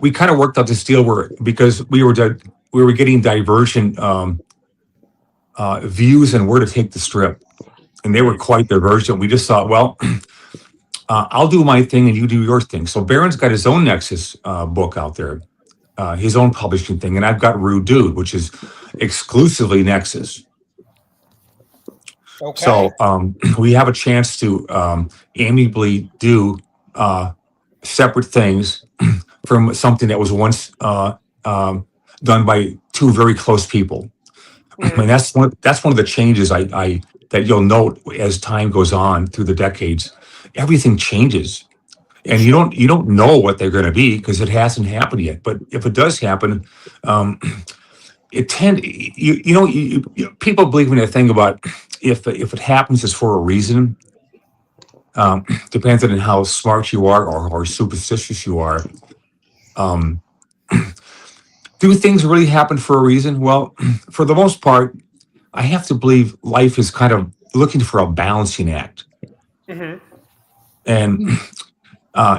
[SPEAKER 2] We kind of worked out this deal because we were getting divergent views on where to take the strip, and they were quite divergent. We just thought, well, I'll do my thing and you do your thing. So Baron's got his own Nexus book out there, his own publishing thing, and I've got Rude Dude, which is exclusively Nexus.
[SPEAKER 1] Okay.
[SPEAKER 2] So we have a chance to amiably do separate things from something that was once done by 2 very close people. I mean, that's one of the changes that you'll note as time goes on through the decades. Everything changes, and you don't know what they're going to be because it hasn't happened yet. But if it does happen, people believe in a thing about if it happens, it's for a reason. Depends on how smart you are or how superstitious you are. Do things really happen for a reason? Well, for the most part, I have to believe life is kind of looking for a balancing act. Mm-hmm. And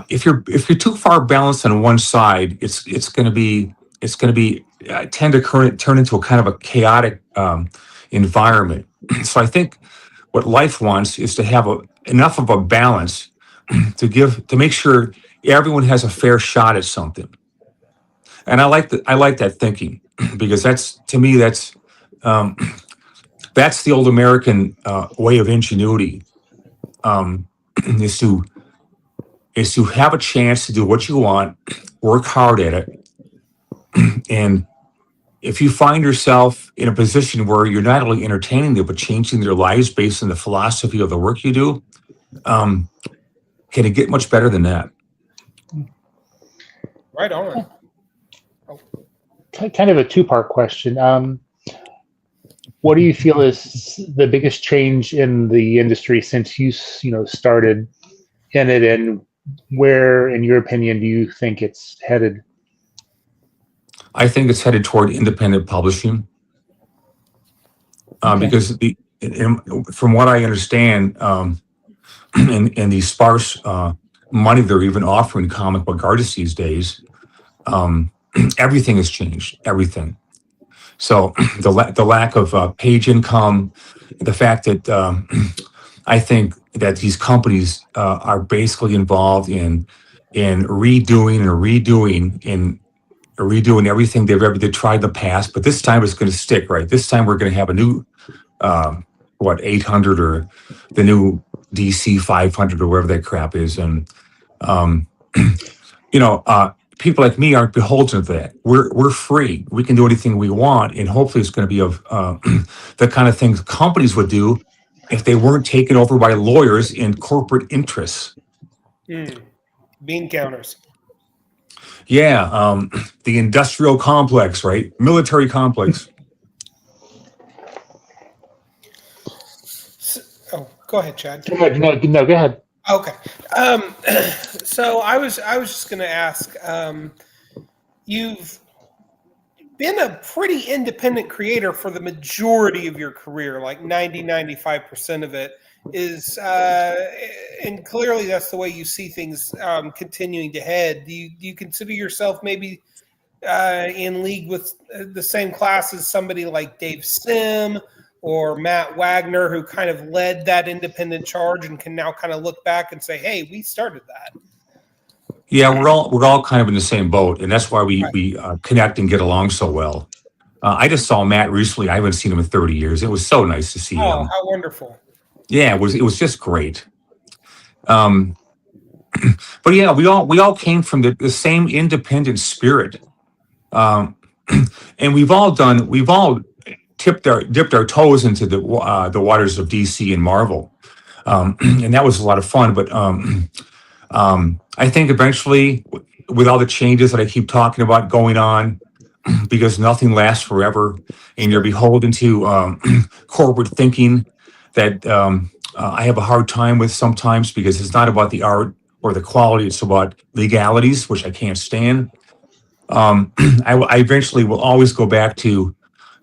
[SPEAKER 2] if you're too far balanced on one side, it's going to be tend to turn into a kind of a chaotic environment. So I think what life wants is to have enough of a balance to make sure everyone has a fair shot at something. And I like that thinking, because that's the old American way of ingenuity, is to have a chance to do what you want, work hard at it, and if you find yourself in a position where you're not only entertaining them but changing their lives based on the philosophy of the work you do, can it get much better than that?
[SPEAKER 1] Right on.
[SPEAKER 3] kind of a two-part question. What do you feel is the biggest change in the industry since you started in it, and where, in your opinion, do you think it's headed?
[SPEAKER 2] I think it's headed toward independent publishing
[SPEAKER 3] Okay.
[SPEAKER 2] because from what I understand, in the sparse money they're even offering comic book artists these days, everything has changed. Everything. So the lack of page income, the fact that I think that these companies are basically involved in redoing everything they tried in the past, but this time it's going to stick, right? This time we're going to have a new 800 or the new DC 500 or whatever that crap is, and people like me aren't beholden to that. We're free. We can do anything we want, and hopefully it's going to be of the kind of things companies would do if they weren't taken over by lawyers in corporate interests.
[SPEAKER 1] Bean counters.
[SPEAKER 2] Yeah, the industrial complex, right? Military complex.
[SPEAKER 1] Oh, go ahead, Chad.
[SPEAKER 3] No, go ahead.
[SPEAKER 1] Okay. So I was just going to ask, you've been a pretty independent creator for the majority of your career, like 95% of it is, and clearly that's the way you see things continuing to head. Do you consider yourself maybe in league with the same class as somebody like Dave Sim or Matt Wagner, who kind of led that independent charge and can now kind of look back and say, "Hey, we started that."
[SPEAKER 2] Yeah, we're all kind of in the same boat, and that's why we connect and get along so well. I just saw Matt recently. I haven't seen him in 30 years. It was so nice to see him.
[SPEAKER 1] Oh, how wonderful!
[SPEAKER 2] Yeah, it was just great. But yeah, we all came from the same independent spirit, and we've all dipped our toes into the waters of DC and Marvel, and that was a lot of fun. But I think eventually, with all the changes that I keep talking about going on, because nothing lasts forever, and you're beholden to corporate thinking that I have a hard time with sometimes, because it's not about the art or the quality, it's about legalities, which I can't stand. I eventually will always go back to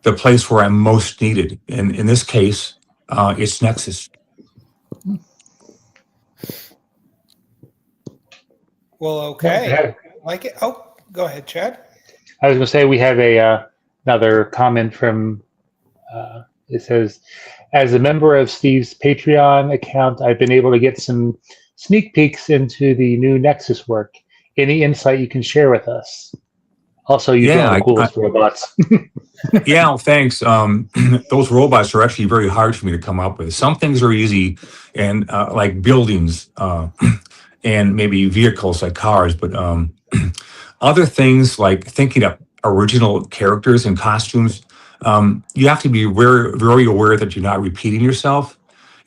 [SPEAKER 2] the place where I'm most needed. And in this case, it's Nexus.
[SPEAKER 1] Well, okay. Like it. Oh, go ahead, Chad.
[SPEAKER 3] I was going to say we have another comment from, it says, as a member of Steve's Patreon account, I've been able to get some sneak peeks into the new Nexus work. Any insight you can share with us? Also, you build the coolest robots.
[SPEAKER 2] Yeah, well, thanks. Those robots are actually very hard for me to come up with. Some things are easy, and like buildings and maybe vehicles like cars, but other things like thinking of original characters and costumes, you have to be very, very aware that you're not repeating yourself.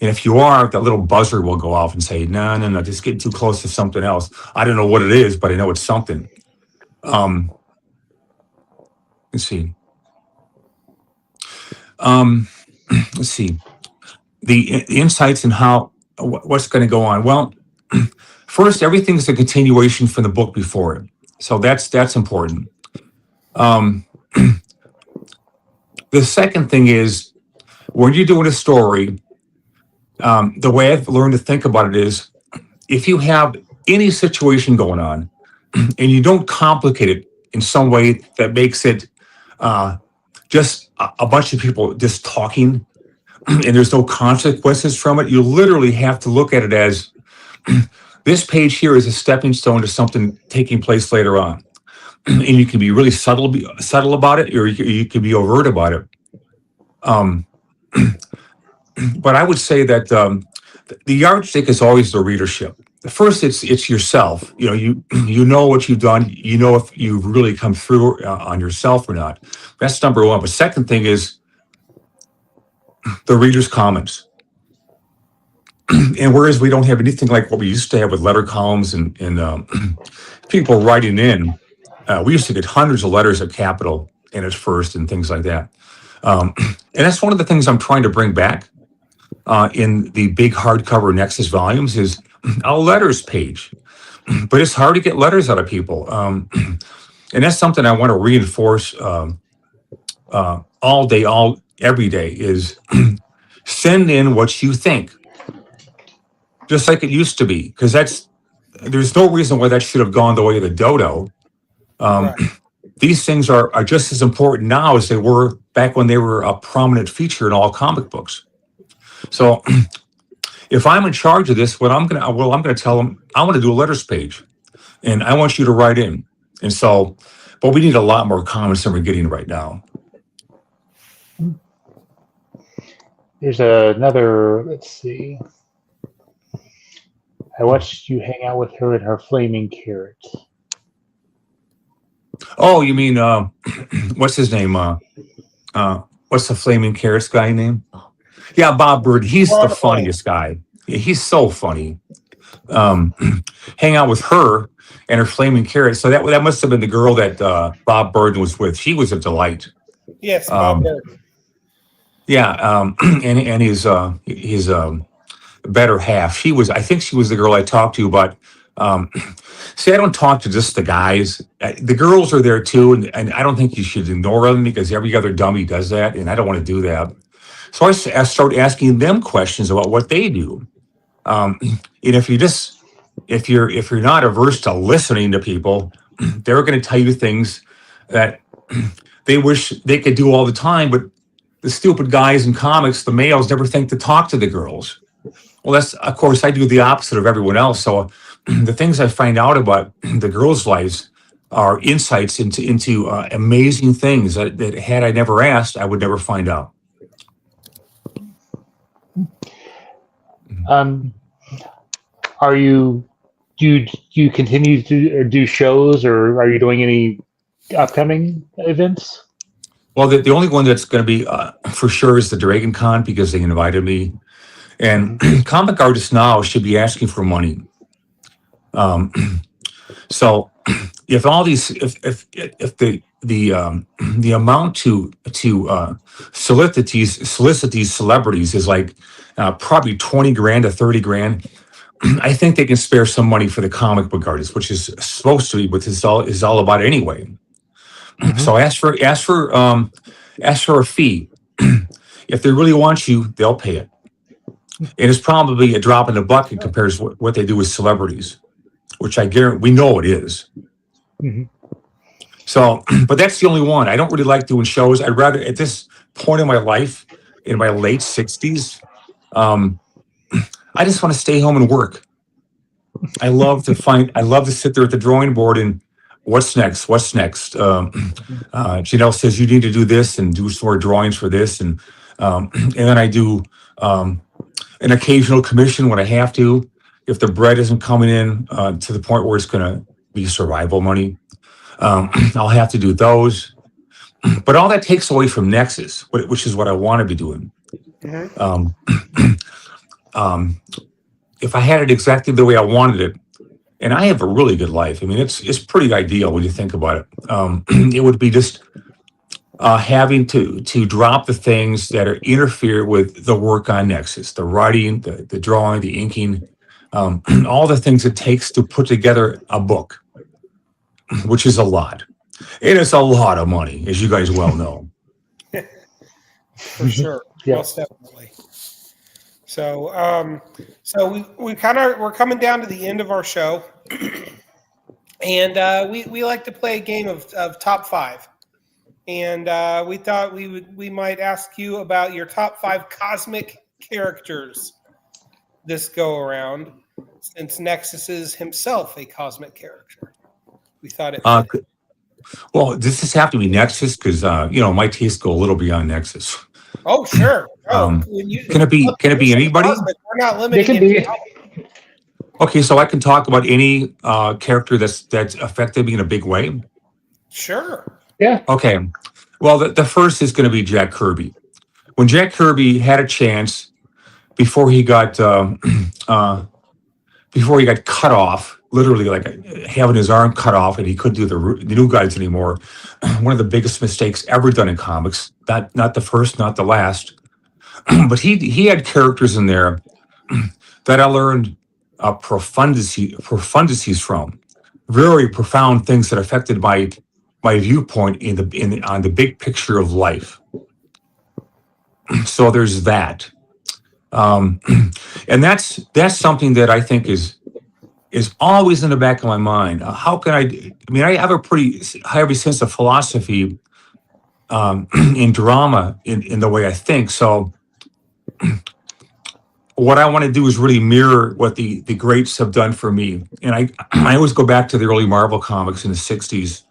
[SPEAKER 2] And if you are, that little buzzer will go off and say, no, just getting too close to something else. I don't know what it is, but I know it's something. Let's see. Let's see. The insights and what's going to go on. Well, first, everything's a continuation from the book before it. So that's important. The second thing is, when you're doing a story, the way I've learned to think about it is, if you have any situation going on and you don't complicate it in some way that makes it just a bunch of people just talking and there's no consequences from it, you literally have to look at it as this page here is a stepping stone to something taking place later on. And you can be really subtle about it, or you can be overt about it. But I would say that the yardstick is always the readership. First, it's yourself. You know what you've done. You know if you've really come through on yourself or not. That's number one. But second thing is the reader's comments. And whereas we don't have anything like what we used to have with letter columns and people writing in, we used to get hundreds of letters at Capitol in its first and things like that. And that's one of the things I'm trying to bring back in the big hardcover Nexus volumes is a letters page. But it's hard to get letters out of people. And that's something I want to reinforce all day, every day is send in what you think, just like it used to be, because there's no reason why that should have gone the way of the dodo.
[SPEAKER 1] Right.
[SPEAKER 2] These things are just as important now as they were back when they were a prominent feature in all comic books. So if I'm in charge of this, I'm going to tell them I want to do a letters page, and I want you to write in. And so, but we need a lot more comments than we're getting right now.
[SPEAKER 3] There's another, let's see. I watched you hang out with her and her flaming carrot.
[SPEAKER 2] Oh, you mean, what's his name? What's the flaming carrots guy name? Yeah, Bob Bird. He's the funniest guy. Yeah, he's so funny. Hang out with her and her flaming carrot. So that must have been the girl that Bob Bird was with. She was a delight.
[SPEAKER 1] Yes, Bob Bird.
[SPEAKER 2] Yeah, and his better half. I think she was the girl I talked to, but see, I don't talk to just the guys. The girls are there too, and I don't think you should ignore them because every other dummy does that, and I don't want to do that. So I start asking them questions about what they do. And if you're not averse to listening to people, they're going to tell you things that they wish they could do all the time, but the stupid guys in comics, the males, never think to talk to the girls. Well, of course, I do the opposite of everyone else. So the things I find out about the girls' lives are insights into amazing things that had I never asked, I would never find out.
[SPEAKER 3] Do you continue to do shows, or are you doing any upcoming events?
[SPEAKER 2] Well, the only one that's going to be for sure is the Dragon Con because they invited me. And comic artists now should be asking for money. So if all these, if the amount to solicit these celebrities is like probably 20 grand to 30 grand, I think they can spare some money for the comic book artists, which is supposed to be what this is all about anyway. Mm-hmm. So ask for a fee. If they really want you, they'll pay it. And it's probably a drop in the bucket compared to what they do with celebrities, which I guarantee we know it is.
[SPEAKER 3] Mm-hmm.
[SPEAKER 2] So, but that's the only one. I don't really like doing shows. I'd rather, at this point in my life, in my late 60s, I just want to stay home and work. I love to sit there at the drawing board and what's next? Janelle says you need to do this and do some more drawings for this. And then I do an occasional commission when I have to, if the bread isn't coming in to the point where it's going to be survival money. I'll have to do those. But all that takes away from Nexus, which is what I want to be doing. Mm-hmm. If I had it exactly the way I wanted it, and I have a really good life. I mean, it's pretty ideal when you think about it. It would be just having to drop the things that interfere with the work on Nexus, the writing, the drawing, the inking, all the things it takes to put together a book, which is a lot. And it's a lot of money, as you guys well know.
[SPEAKER 1] For sure.
[SPEAKER 3] Yeah.
[SPEAKER 1] Most definitely. So we're coming down to the end of our show, and we like to play a game of top five, and we thought we might ask you about your top five cosmic characters this go around, since Nexus is himself a cosmic character. We thought it.
[SPEAKER 2] Well, does this have to be Nexus? Because my tastes go a little beyond Nexus.
[SPEAKER 1] Oh, sure.
[SPEAKER 2] Can it be anybody?
[SPEAKER 1] We're not limiting it.
[SPEAKER 2] Okay, so I can talk about any character that's affected me in a big way.
[SPEAKER 1] Sure.
[SPEAKER 3] Yeah.
[SPEAKER 2] Okay. Well, the first is going to be Jack Kirby. When Jack Kirby had a chance before he got before he got cut off, literally like having his arm cut off, and he couldn't do the new guides anymore. One of the biggest mistakes ever done in comics. Not the first, not the last, but he had characters in there that I learned profundities from, very profound things that affected my viewpoint on the big picture of life. So there's that, and that's something that I think is always in the back of my mind. How can I mean, I have a pretty heavy sense of philosophy in drama in the way I think. So what I want to do is really mirror what the greats have done for me. And I always go back to the early Marvel comics in the 60s,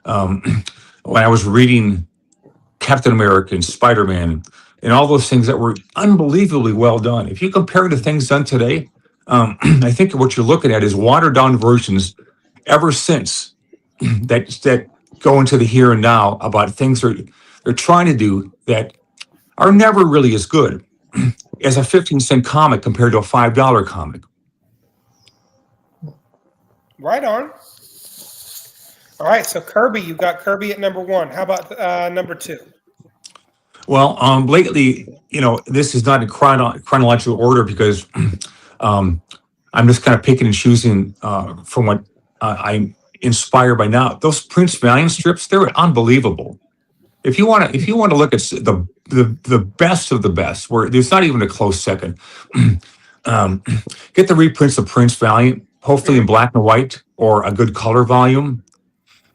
[SPEAKER 2] when I was reading Captain America and Spider-Man and all those things that were unbelievably well done. If you compare the things done today, I think what you're looking at is watered down versions ever since that go into the here and now about things they're trying to do that are never really as good as a 15-cent comic compared to a $5 comic.
[SPEAKER 1] Right on. All right, so Kirby, you've got Kirby at number 1. How about number 2?
[SPEAKER 2] Well, lately, this is not in chronological order because I'm just kind of picking and choosing from what I'm inspired by now. Those Prince Valiant strips, they're unbelievable. If you want to look at the best of the best, where there's not even a close second, get the reprints of Prince Valiant, hopefully in black and white or a good color volume,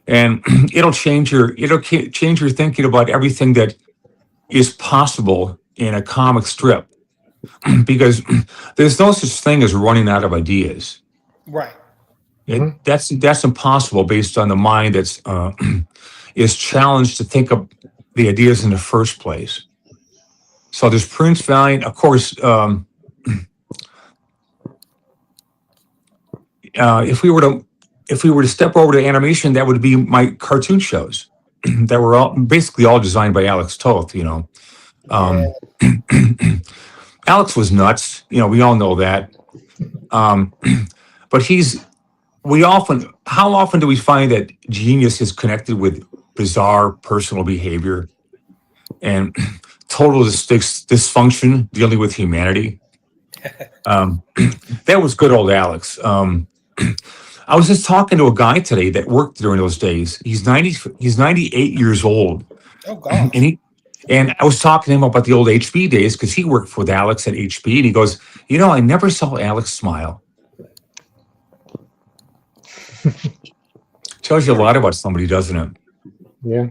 [SPEAKER 2] and it'll change your thinking about everything that is possible in a comic strip, because there's no such thing as running out of ideas.
[SPEAKER 1] Right.
[SPEAKER 2] That's impossible based on the mind that's is challenged to think of the ideas in the first place. So there's Prince Valiant, of course. If we were to step over to animation, that would be my cartoon shows that were basically all designed by Alex Toth. Alex was nuts. We all know that. But how often do we find that genius is connected with bizarre personal behavior and total dysfunction dealing with humanity? That was good old Alex. I was just talking to a guy today that worked during those days. He's 98 years old.
[SPEAKER 1] Oh God.
[SPEAKER 2] And I was talking to him about the old HB days because he worked with Alex at HB, and he goes, I never saw Alex smile. Tells you a lot about somebody, doesn't it?
[SPEAKER 3] Yeah.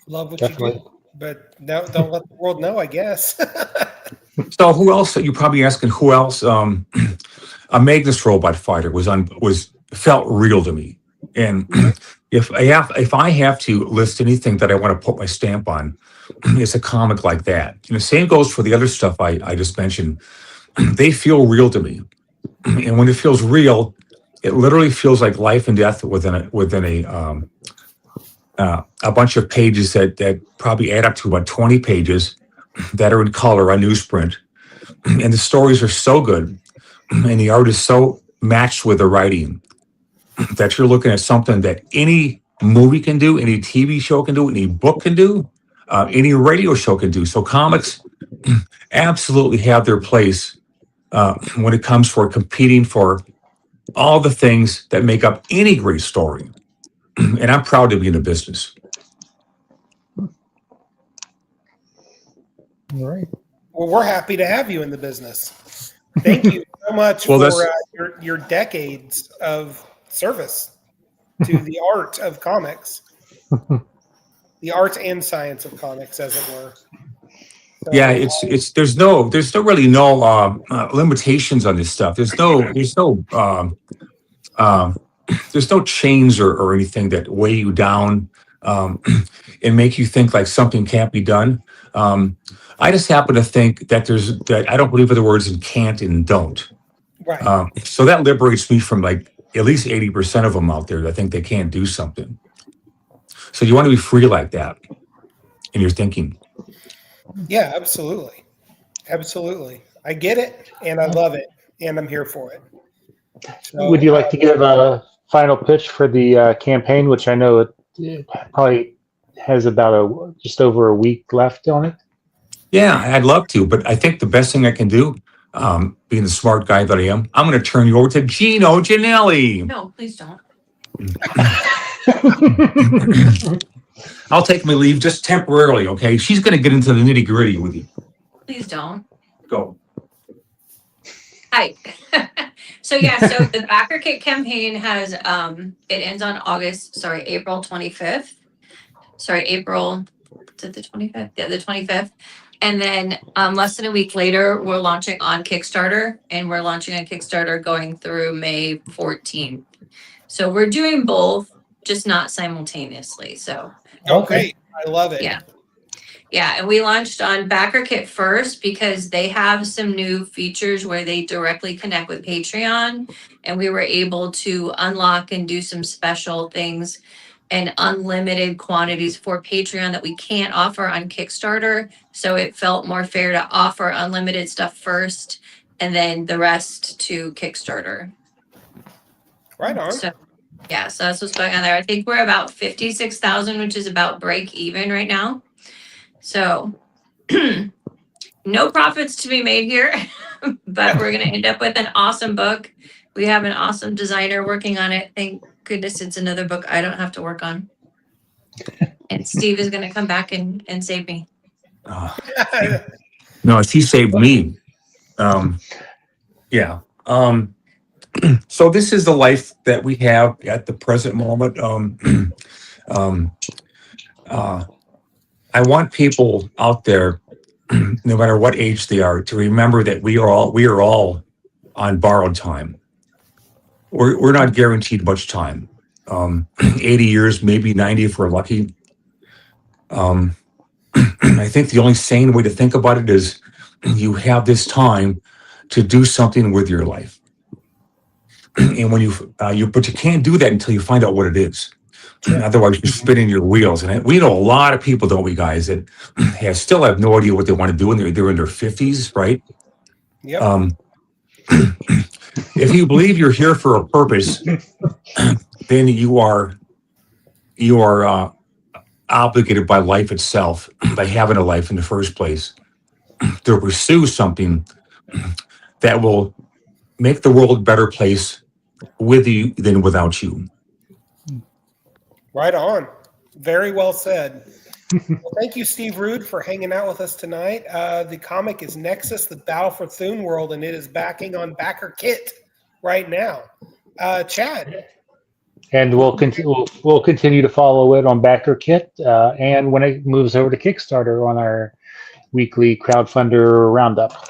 [SPEAKER 1] Love what
[SPEAKER 3] Definitely.
[SPEAKER 1] you do, but don't let the world know, I guess.
[SPEAKER 2] So who else? You're probably asking who else? A Magnus robot fighter felt real to me, and if I have to list anything that I want to put my stamp on, it's a comic like that. And the same goes for the other stuff I just mentioned. They feel real to me, and when it feels real, it literally feels like life and death within a bunch of pages that probably add up to about 20 pages that are in color on newsprint, and the stories are so good, and the art is so matched with the writing that you're looking at something that any movie can do, any TV show can do, any book can do, any radio show can do. So comics absolutely have their place when it comes for competing for all the things that make up any great story. And I'm proud to be in the business.
[SPEAKER 3] All right.
[SPEAKER 1] Well, we're happy to have you in the business. Thank you so much
[SPEAKER 2] Well,
[SPEAKER 1] for your decades of service to the art of comics, the art and science of comics, as it were. So,
[SPEAKER 2] yeah, it's there's really no limitations on this stuff. There's no chains or anything that weigh you down and make you think like something can't be done. I just happen to think that I don't believe in the words in can't and don't.
[SPEAKER 1] right.
[SPEAKER 2] So that liberates me from like at least 80% of them out there that think they can't do something. So you want to be free like that in your thinking.
[SPEAKER 1] Yeah, absolutely. Absolutely. I get it and I love it. and I'm here for it. So,
[SPEAKER 3] Would you like to give a final pitch for the campaign, which I know it probably has about just over a week left on it?
[SPEAKER 2] Yeah, I'd love to, but I think the best thing I can do, being the smart guy that I am, I'm going to turn you over to Gino Ginelli.
[SPEAKER 4] No, please don't.
[SPEAKER 2] I'll take my leave just temporarily, okay? She's going to get into the nitty gritty with you.
[SPEAKER 4] Please don't.
[SPEAKER 2] Go.
[SPEAKER 4] Hi. So the Backer Kit campaign has it ends on April 25th. April, is it the 25th? Yeah, the 25th. And then less than a week later, we're launching on Kickstarter, and we're launching on Kickstarter going through May 14th. So we're doing both, just not simultaneously. So
[SPEAKER 1] okay, I love it.
[SPEAKER 4] Yeah, and we launched on Backer Kit first because they have some new features where they directly connect with Patreon, and we were able to unlock and do some special things and unlimited quantities for Patreon that we can't offer on Kickstarter. So it felt more fair to offer unlimited stuff first and then the rest to Kickstarter.
[SPEAKER 1] Right on.
[SPEAKER 4] So that's what's going on there. I think we're about 56,000, which is about break even right now. So no profits to be made here, but we're going to end up with an awesome book. We have an awesome designer working on it. Thank goodness it's another book I don't have to work on. And Steve is going to come back and save me.
[SPEAKER 2] No, he saved me. So this is the life that we have at the present moment. I want people out there, no matter what age they are, to remember that we are all on borrowed time. We're not guaranteed much time. 80 years, maybe 90 if we're lucky. I think the only sane way to think about it is you have this time to do something with your life. And when but you can't do that until you find out what it is. Otherwise, you're spinning your wheels. And we know a lot of people, don't we, guys, that still have no idea what they want to do, and they're in their 50s, right?
[SPEAKER 1] Yep.
[SPEAKER 2] If you believe you're here for a purpose, then you are obligated by life itself, by having a life in the first place, to pursue something that will make the world a better place with you than without you.
[SPEAKER 1] Right on. Very well said. Well, thank you, Steve Rude, for hanging out with us tonight. The comic is Nexus, the Battle for Thuneworld, and it is backing on Backer Kit right now. Chad.
[SPEAKER 3] And we'll continue to follow it on Backer Kit, and when it moves over to Kickstarter on our weekly crowdfunder roundup.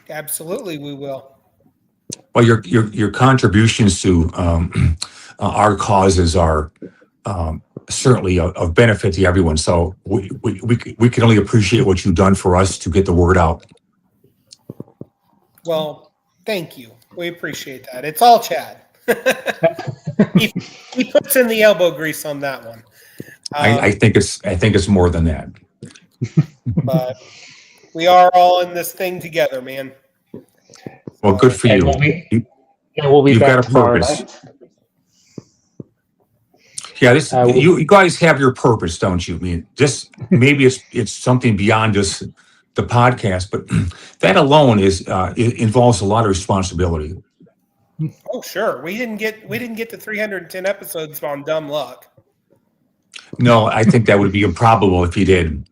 [SPEAKER 1] Absolutely, we will.
[SPEAKER 2] Well, your contributions to our causes are certainly of benefit to everyone. So we can only appreciate what you've done for us to get the word out.
[SPEAKER 1] Well, thank you. We appreciate that. It's all Chad. he puts in the elbow grease on that one.
[SPEAKER 2] I think it's more than that.
[SPEAKER 1] But we are all in this thing together, man.
[SPEAKER 2] Well, good for you.
[SPEAKER 3] We'll be
[SPEAKER 2] You've
[SPEAKER 3] back
[SPEAKER 2] got a
[SPEAKER 3] tomorrow
[SPEAKER 2] purpose.
[SPEAKER 3] night.
[SPEAKER 2] Yeah, you guys have your purpose, don't you? I mean, just maybe it's something beyond just the podcast, but that alone it involves a lot of responsibility.
[SPEAKER 1] Oh, sure. We didn't get to 310 episodes on dumb luck.
[SPEAKER 2] No, I think that would be improbable if you did.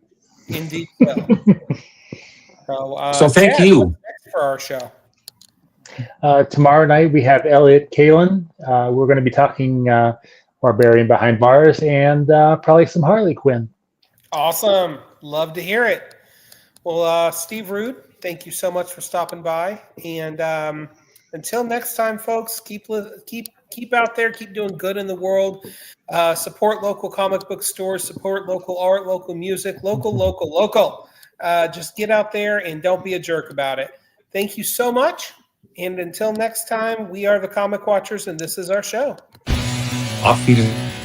[SPEAKER 1] Indeed.
[SPEAKER 2] So thank
[SPEAKER 1] Chad,
[SPEAKER 2] you.
[SPEAKER 1] what's next for our show.
[SPEAKER 3] Tomorrow night we have Elliot Kalin. We're going to be talking Barbarian Behind Bars and probably some Harley Quinn.
[SPEAKER 1] Awesome. Love to hear it. Well, Steve Rude, thank you so much for stopping by. And until next time, folks, keep out there, keep doing good in the world. Support local comic book stores, support local art, local music, local. Just get out there and don't be a jerk about it. Thank you so much. And until next time, we are the Comic Watchers, and this is our show.
[SPEAKER 2] Auf Wiedersehen.